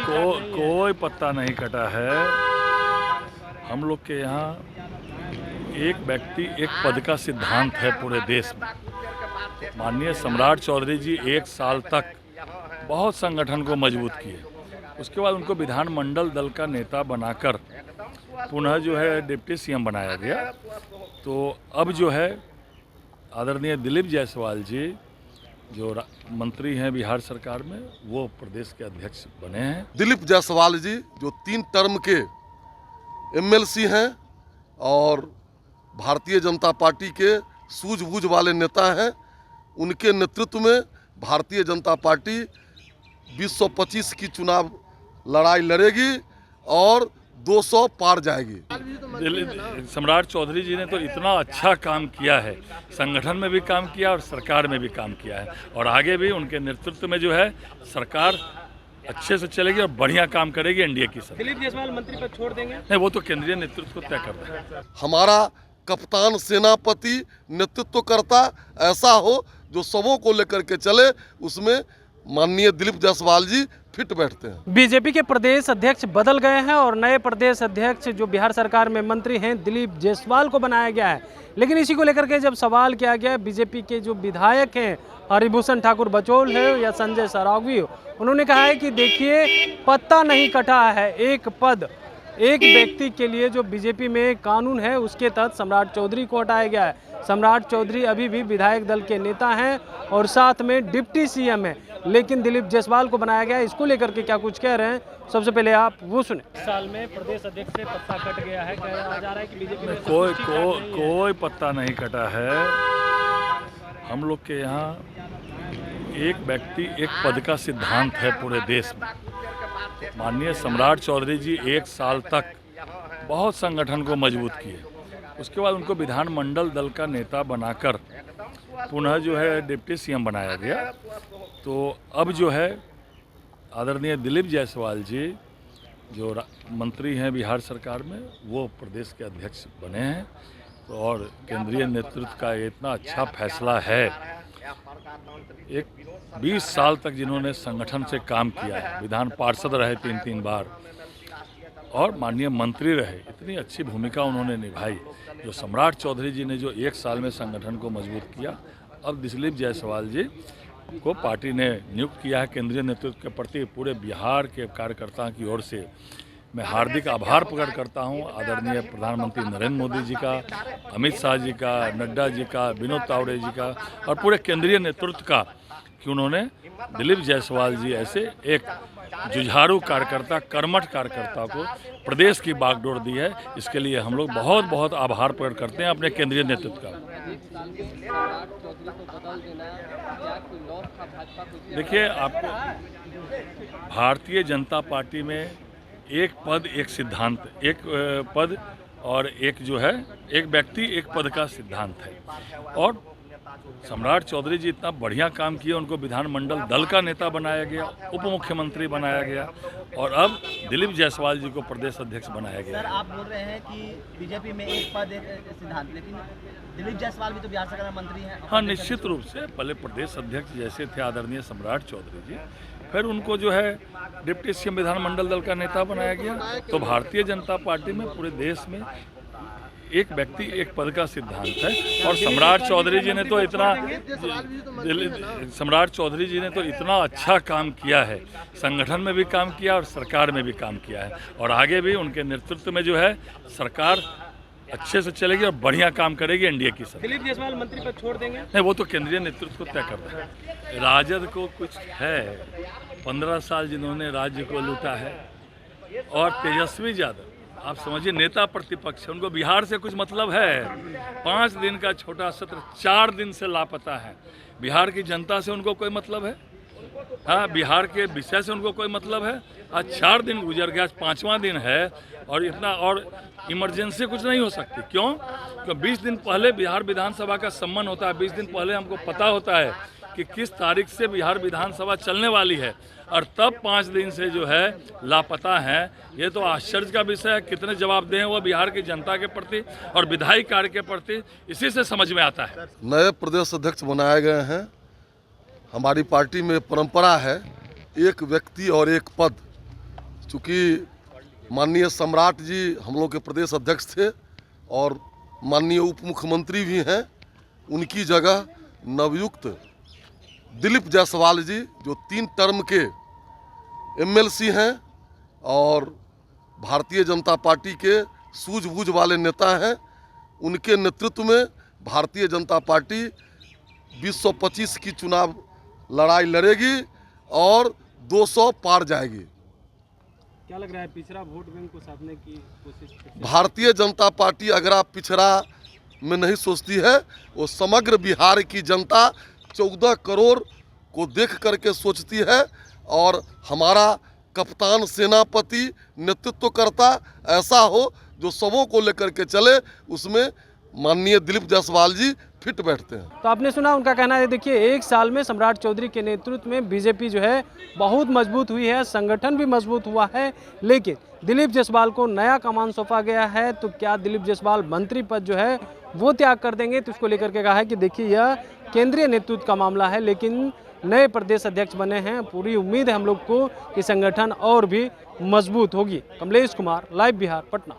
कोई पत्ता नहीं कटा है। हम लोग के यहाँ एक व्यक्ति एक पद का सिद्धांत है पूरे देश में। माननीय सम्राट चौधरी जी 1 साल तक बहुत संगठन को मजबूत किए। उसके बाद उनको विधानमंडल दल का नेता बनाकर पुनः जो है डिप्टी सीएम बनाया गया। तो अब जो है आदरणीय दिलीप जायसवाल जी जो मंत्री हैं बिहार सरकार में, वो प्रदेश के अध्यक्ष बने हैं। दिलीप जायसवाल जी जो 3 टर्म के एमएलसी हैं और भारतीय जनता पार्टी के सूझबूझ वाले नेता हैं, उनके नेतृत्व में भारतीय जनता पार्टी 2025 की चुनाव लड़ाई लड़ेगी और 200 पार जाएगी। सम्राट चौधरी जी ने तो इतना अच्छा काम किया है, संगठन में भी काम किया और सरकार में भी काम किया है, और आगे भी उनके नेतृत्व में जो है सरकार अच्छे से चलेगी और बढ़िया काम करेगी एनडीए की सरकार। दिलीप जायसवाल मंत्री पद छोड़ देंगे? नहीं, वो तो केंद्रीय नेतृत्व को तय करता है। हमारा कप्तान सेनापति नेतृत्व करता ऐसा हो जो सबों को लेकर के चले, उसमें माननीय दिलीप जायसवाल जी फिट बैठते हैं। बीजेपी के प्रदेश अध्यक्ष बदल गए हैं और नए प्रदेश अध्यक्ष जो बिहार सरकार में मंत्री हैं दिलीप जायसवाल को बनाया गया है। लेकिन इसी को लेकर के जब सवाल किया गया, बीजेपी के जो विधायक हैं हरिभूषण ठाकुर बचौल है या संजय सरावगी हो, उन्होंने कहा है कि देखिए पत्ता नहीं कटा है, एक पद एक व्यक्ति के लिए जो बीजेपी में कानून है उसके तहत सम्राट चौधरी को हटाया गया है। सम्राट चौधरी अभी भी विधायक दल के नेता हैं और साथ में डिप्टी सीएम है, लेकिन दिलीप जायसवाल को बनाया गया है। इसको लेकर के क्या कुछ कह रहे हैं, सबसे पहले आप वो सुने। साल में प्रदेश अध्यक्ष से पत्ता कट गया है, कहा जा रहा है कि बीजेपी में कोई पत्ता नहीं कटा है। हम लोग के यहाँ एक व्यक्ति एक पद का सिद्धांत है पूरे देश में। माननीय सम्राट चौधरी जी 1 साल तक बहुत संगठन को मजबूत किए। उसके बाद उनको विधानमंडल दल का नेता बनाकर पुनः जो है डिप्टी सीएम बनाया गया। तो अब जो है आदरणीय दिलीप जायसवाल जी जो मंत्री हैं बिहार सरकार में, वो प्रदेश के अध्यक्ष बने हैं। और केंद्रीय नेतृत्व का इतना अच्छा फैसला है। एक 20 साल तक जिन्होंने संगठन से काम किया है, विधान पार्षद रहे 3 बार और माननीय मंत्री रहे, इतनी अच्छी भूमिका उन्होंने निभाई। जो सम्राट चौधरी जी ने जो 1 साल में संगठन को मजबूत किया, अब दिलीप जायसवाल जी को पार्टी ने नियुक्त किया है। केंद्रीय नेतृत्व के प्रति पूरे बिहार के कार्यकर्ताओं की ओर से मैं हार्दिक आभार प्रकट करता हूं। आदरणीय प्रधानमंत्री नरेंद्र मोदी जी का, अमित शाह जी का, नड्डा जी का, विनोद तावड़े जी का और पूरे केंद्रीय नेतृत्व का, कि उन्होंने दिलीप जायसवाल जी ऐसे एक जुझारू कार्यकर्ता, कर्मठ कार्यकर्ता को प्रदेश की बागडोर दी है। इसके लिए हम लोग बहुत बहुत आभार प्रकट करते हैं अपने केंद्रीय नेतृत्व का। देखिए, आपको भारतीय जनता पार्टी में एक पद एक सिद्धांत, एक पद और एक जो है एक व्यक्ति एक पद का सिद्धांत है। और सम्राट चौधरी जी इतना बढ़िया काम किए, उनको विधानमंडल दल का नेता बनाया गया, उप मुख्यमंत्री बनाया गया, और अब दिलीप जायसवाल जी को प्रदेश अध्यक्ष बनाया गया। सर, आप बोल रहे हैं कि बीजेपी में एक पद एक सिद्धांत, लेकिन दिलीप जायसवाल भी तो बिहार सरकार में मंत्री हैं। हाँ, निश्चित रूप से पहले प्रदेश अध्यक्ष जैसे थे आदरणीय सम्राट चौधरी जी, फिर उनको जो है डिप्टी सीएम विधानमंडल दल का नेता बनाया गया। तो भारतीय जनता पार्टी में पूरे देश में एक व्यक्ति एक पद का सिद्धांत है। और सम्राट चौधरी जी ने तो इतना अच्छा काम किया है, संगठन में भी काम किया और सरकार में भी काम किया है, और आगे भी उनके नेतृत्व में जो है सरकार अच्छे से चलेगी और बढ़िया काम करेगी एनडीए की सरकार। दिलीप जायसवाल मंत्री पद छोड़ देंगे? नहीं, वो तो केंद्रीय नेतृत्व को तय करता है। राजद को कुछ है, 15 साल जिन्होंने राज्य को लूटा है, और तेजस्वी यादव आप समझिए नेता प्रतिपक्ष, उनको बिहार से कुछ मतलब है? 5 दिन का छोटा सत्र 4 दिन से लापता है। बिहार की जनता से उनको कोई मतलब है? हाँ, बिहार के विषय से उनको कोई मतलब है? आज 4 दिन गुजर गया, आज 5वां दिन है, और इतना और इमरजेंसी कुछ नहीं हो सकती। क्यों? क्योंकि 20 दिन पहले बिहार विधानसभा का सम्मन होता है। 20 दिन पहले हमको पता होता है कि किस तारीख से बिहार विधानसभा चलने वाली है, और तब 5 दिन से जो है लापता हैं। ये तो आश्चर्य का विषय है। कितने जवाबदेह हैं वो बिहार की जनता के प्रति और विधायी कार्य के प्रति, इसी से समझ में आता है। नए प्रदेश अध्यक्ष बनाए गए हैं। हमारी पार्टी में परंपरा है एक व्यक्ति और एक पद, चूँकि माननीय सम्राट जी हम लोग के प्रदेश अध्यक्ष थे और माननीय उप मुख्यमंत्री भी हैं, उनकी जगह नवयुक्त दिलीप जायसवाल जी जो 3 टर्म के एमएलसी हैं और भारतीय जनता पार्टी के सूझबूझ वाले नेता हैं, उनके नेतृत्व में भारतीय जनता पार्टी 2025 की चुनाव लड़ाई लड़ेगी और 200 पार जाएगी। क्या लग रहा है पिछड़ा वोट बैंक को साधने की कोशिश? भारतीय जनता पार्टी अगर आप पिछड़ा में नहीं सोचती है, वो समग्र बिहार की जनता 14 करोड़ को देख करके सोचती है और हमारा कप्तान सेनापति नेतृत्व करता ऐसा हो जो सबों को लेकर के चले, उसमें माननीय दिलीप जायसवाल जी फिट बैठते हैं। तो आपने सुना उनका कहना है। देखिए 1 साल में सम्राट चौधरी के नेतृत्व में बीजेपी जो है बहुत मजबूत हुई है, संगठन भी मजबूत हुआ है, लेकिन दिलीप जायसवाल को नया कमान सौंपा गया है। तो क्या दिलीप जायसवाल मंत्री पद जो है वो त्याग कर देंगे? तो उसको लेकर के कहा है कि देखिए यह केंद्रीय नेतृत्व का मामला है, लेकिन नए प्रदेश अध्यक्ष बने हैं, पूरी उम्मीद है हम लोग को कि संगठन और भी मजबूत होगी। कमलेश कुमार, लाइव बिहार, पटना।